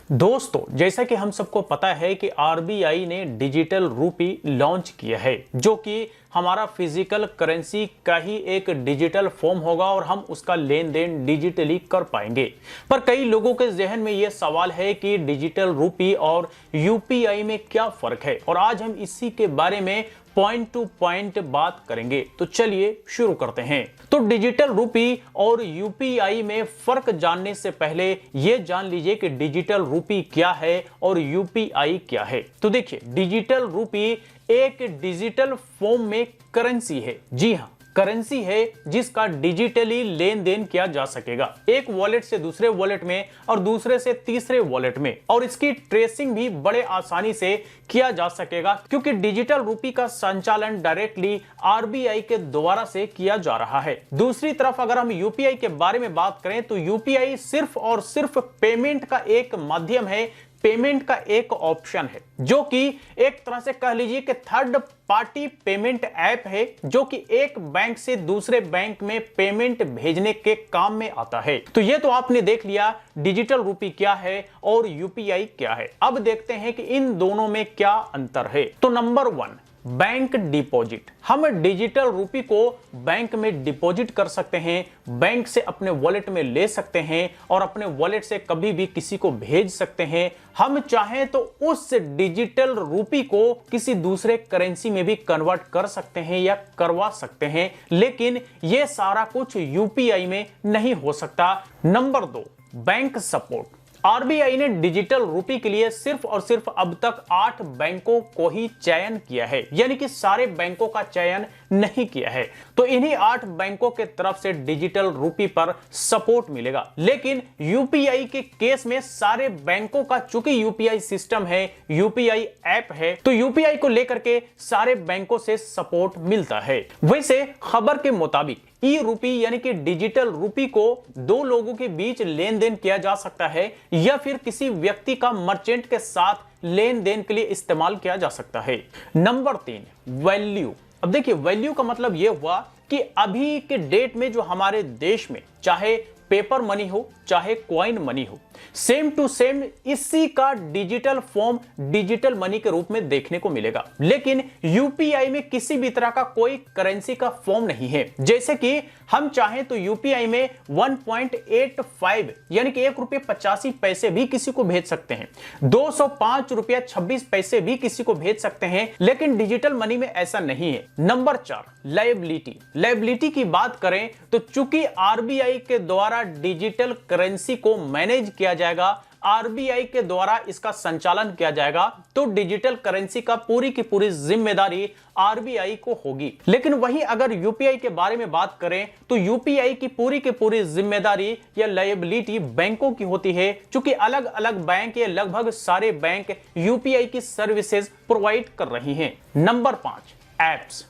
दोस्तों, जैसा कि हम सबको पता है कि आरबीआई ने डिजिटल रूपी लॉन्च किया है, जो कि हमारा फिजिकल करेंसी का ही एक डिजिटल फॉर्म होगा और हम उसका लेन देन डिजिटली कर पाएंगे। पर कई लोगों के जहन में यह सवाल है कि डिजिटल रूपी और यूपीआई में क्या फर्क है, और आज हम इसी के बारे में पॉइंट टू पॉइंट बात करेंगे। तो चलिए शुरू करते हैं। तो डिजिटल रूपी और यूपीआई में फर्क जानने से पहले यह जान लीजिए कि डिजिटल रूपी क्या है और यूपीआई क्या है। तो देखिए, डिजिटल रूपी एक डिजिटल फॉर्म में करेंसी है। जी हां, करेंसी है जिसका डिजिटली लेन देन किया जा सकेगा, एक वॉलेट से दूसरे वॉलेट में और दूसरे से तीसरे वॉलेट में, और इसकी ट्रेसिंग भी बड़े आसानी से किया जा सकेगा क्योंकि डिजिटल रूपी का संचालन डायरेक्टली आरबीआई के द्वारा से किया जा रहा है। दूसरी तरफ अगर हम यूपीआई के बारे में बात करें तो यूपीआई सिर्फ और सिर्फ पेमेंट का एक माध्यम है, पेमेंट का एक ऑप्शन है, जो कि एक तरह से कह लीजिए कि थर्ड पार्टी पेमेंट ऐप है, जो कि एक बैंक से दूसरे बैंक में पेमेंट भेजने के काम में आता है। तो ये तो आपने देख लिया डिजिटल रूपी क्या है और यूपीआई क्या है। अब देखते हैं कि इन दोनों में क्या अंतर है। तो नंबर 1, बैंक डिपॉजिट। हम डिजिटल रूपी को बैंक में डिपॉजिट कर सकते हैं, बैंक से अपने वॉलेट में ले सकते हैं और अपने वॉलेट से कभी भी किसी को भेज सकते हैं। हम चाहें तो उस डिजिटल रूपी को किसी दूसरे करेंसी में भी कन्वर्ट कर सकते हैं या करवा सकते हैं, लेकिन यह सारा कुछ यूपीआई में नहीं हो सकता। Number 2, bank support. आरबीआई ने डिजिटल रूपी के लिए सिर्फ और सिर्फ अब तक 8 बैंकों को ही चयन किया है, यानी कि सारे बैंकों का चयन नहीं किया है। तो इन्हीं 8 बैंकों के तरफ से डिजिटल रूपी पर सपोर्ट मिलेगा। लेकिन यूपीआई के केस में सारे बैंकों का, चूंकि यूपीआई सिस्टम है, यूपीआई ऐप है, तो यूपीआई को लेकर के सारे बैंकों से सपोर्ट मिलता है। वैसे खबर के मुताबिक ई रूपी यानी कि डिजिटल रूपी को 2 लोगों के बीच लेन देन किया जा सकता है या फिर किसी व्यक्ति का मर्चेंट के साथ लेन देन के लिए इस्तेमाल किया जा सकता है। Number 3, value. अब देखिए, वैल्यू का मतलब यह हुआ कि अभी के डेट में जो हमारे देश में चाहे पेपर मनी हो चाहे कॉइन मनी हो, सेम टू सेम इसी का डिजिटल फॉर्म डिजिटल मनी के रूप में देखने को मिलेगा। लेकिन यूपीआई में किसी भी तरह का कोई करेंसी का फॉर्म नहीं है। जैसे कि हम चाहें तो यूपीआई में 1.85 यानी कि ₹1.85 भी किसी को भेज सकते हैं, ₹205.26 भी किसी को भेज सकते हैं, लेकिन डिजिटल मनी में ऐसा नहीं है। Number 4, liability. लायबिलिटी की बात करें तो चूंकि आरबीआई के द्वारा डिजिटल करेंसी को मैनेज किया जाएगा, आरबीआई के द्वारा इसका संचालन किया जाएगा, तो डिजिटल करेंसी का पूरी की पूरी जिम्मेदारी आरबीआई को होगी। लेकिन वहीं अगर यूपीआई के बारे में बात करें तो यूपीआई की पूरी जिम्मेदारी या लायबिलिटी बैंकों की होती है, क्योंकि अलग अलग बैंक या लगभग सारे बैंक यूपीआई की सर्विसेज प्रोवाइड कर रही हैं। Number 5, apps.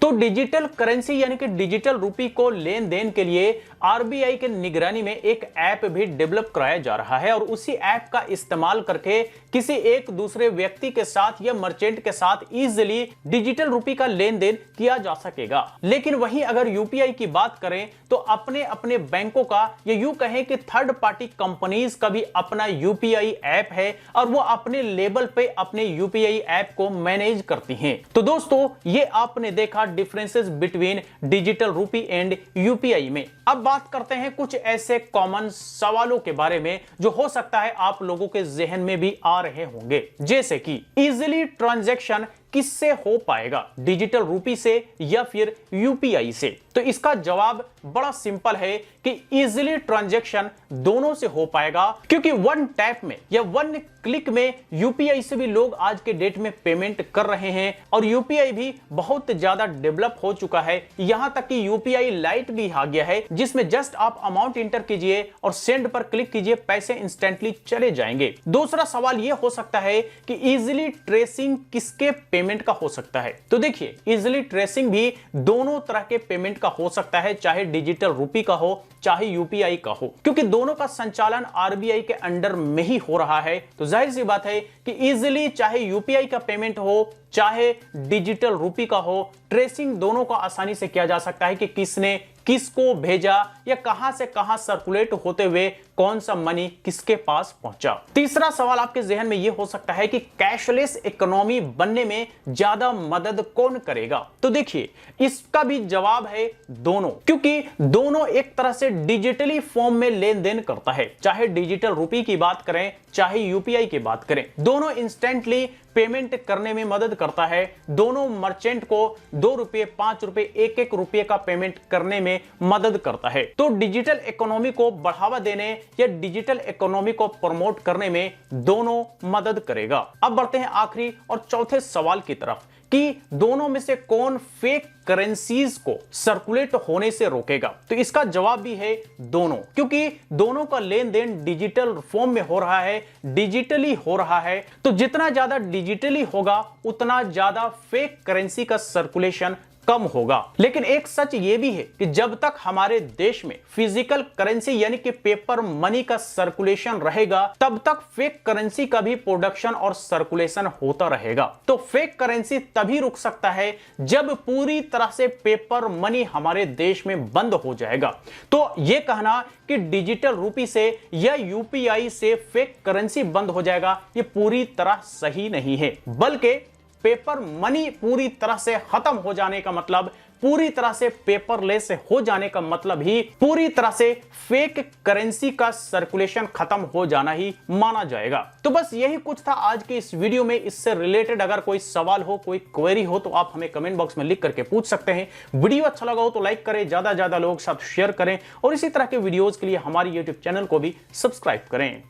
तो डिजिटल करेंसी यानी कि डिजिटल रूपी को लेन देन के लिए आरबीआई के निगरानी में एक ऐप भी डेवलप कराया जा रहा है, और उसी ऐप का इस्तेमाल करके किसी एक दूसरे व्यक्ति के साथ या मर्चेंट के साथ इजीली डिजिटल रूपी का लेन देन किया जा सकेगा। लेकिन वहीं अगर यूपीआई की बात करें तो अपने अपने बैंकों का, या यूं कहें कि थर्ड पार्टी कंपनीज का भी अपना यूपीआई ऐप है, और वो अपने लेवल पे अपने यूपीआई ऐप को मैनेज करती हैं। तो दोस्तों, ये आपने देखा differences between digital rupee and UPI में। अब बात करते हैं कुछ ऐसे कॉमन सवालों के बारे में जो हो सकता है आप लोगों के जहन में भी आ रहे होंगे, जैसे कि इजीली ट्रांजैक्शन किससे हो पाएगा, डिजिटल रूपी से या फिर यूपीआई से। तो इसका जवाब बड़ा सिंपल है कि इजीली ट्रांजैक्शन दोनों से हो पाएगा, क्योंकि वन टैप में या वन क्लिक में यूपीआई से भी लोग आज के डेट में पेमेंट कर रहे हैं, और यूपीआई भी बहुत ज्यादा डेवलप हो चुका है। यहां तक कि यूपीआई लाइट भी आ गया है, जिसमें जस्ट आप अमाउंट इंटर कीजिए और सेंड पर क्लिक कीजिए, पैसे इंस्टेंटली चले जाएंगे। दूसरा सवाल यह हो सकता है कि इजीली ट्रेसिंग किसके पेमेंट का हो सकता है। तो देखिए, इजीली ट्रेसिंग भी दोनों तरह के पेमेंट का हो सकता है, चाहे डिजिटल रूपी का हो चाहे यूपीआई का हो, क्योंकि दोनों का संचालन आरबीआई के अंडर में ही हो रहा है। तो जाहिर सी बात है कि इजीली चाहे यूपीआई का पेमेंट हो चाहे डिजिटल रूपी का हो, ट्रेसिंग दोनों का आसानी से किया जा सकता है कि किसने किसको भेजा या कहां से कहां सर्कुलेट होते हुए कौन सा मनी किसके पास पहुंचा। तीसरा सवाल आपके जहन में यह हो सकता है कि कैशलेस इकोनॉमी बनने में ज्यादा मदद कौन करेगा। तो देखिए, इसका भी जवाब है दोनों, क्योंकि दोनों एक तरह से डिजिटली फॉर्म में लेन देन करता है। चाहे डिजिटल रुपये की बात करें, चाहे यूपीआई की बात करें, दोनों इंस्टेंटली पेमेंट करने में मदद करता है। दोनों मर्चेंट को 2 रुपये, 5 रुपये, 1-1 रुपये का पेमेंट करने में मदद करता है। तो डिजिटल इकोनॉमी को बढ़ावा देने या डिजिटल इकोनॉमी को प्रमोट करने में दोनों मदद करेगा। अब बढ़ते हैं आखिरी और चौथे सवाल की तरफ कि दोनों में से कौन फेक करेंसीज को सर्कुलेट होने से रोकेगा। तो इसका जवाब भी है दोनों, क्योंकि दोनों का लेन देन डिजिटल फॉर्म में हो रहा है, डिजिटली हो रहा है। तो जितना ज्यादा डिजिटली होगा उतना ज्यादा फेक करेंसी का सर्कुलेशन कम होगा। लेकिन एक सच यह भी है कि जब तक हमारे देश में फिजिकल करेंसी यानी कि पेपर मनी का सर्कुलेशन रहेगा, तब तक फेक करेंसी का भी प्रोडक्शन और सर्कुलेशन होता रहेगा। तो फेक करेंसी तभी रुक सकता है जब पूरी तरह से पेपर मनी हमारे देश में बंद हो जाएगा। तो यह कहना कि डिजिटल रूपी से या यूपीआई से फेक करेंसी बंद हो जाएगा, यह पूरी तरह सही नहीं है। बल्कि पेपर मनी पूरी तरह से खत्म हो जाने का मतलब, पूरी तरह से पेपरलेस हो जाने का मतलब ही पूरी तरह से फेक करेंसी का सर्कुलेशन खत्म हो जाना ही माना जाएगा। तो बस यही कुछ था आज के इस वीडियो में। इससे रिलेटेड अगर कोई सवाल हो, कोई क्वेरी हो, तो आप हमें कमेंट बॉक्स में लिख करके पूछ सकते हैं। वीडियो अच्छा लगा हो तो लाइक करें, ज्यादा लोगों के साथ शेयर करें और इसी तरह के वीडियोज के लिए हमारी यूट्यूब चैनल को भी सब्सक्राइब करें।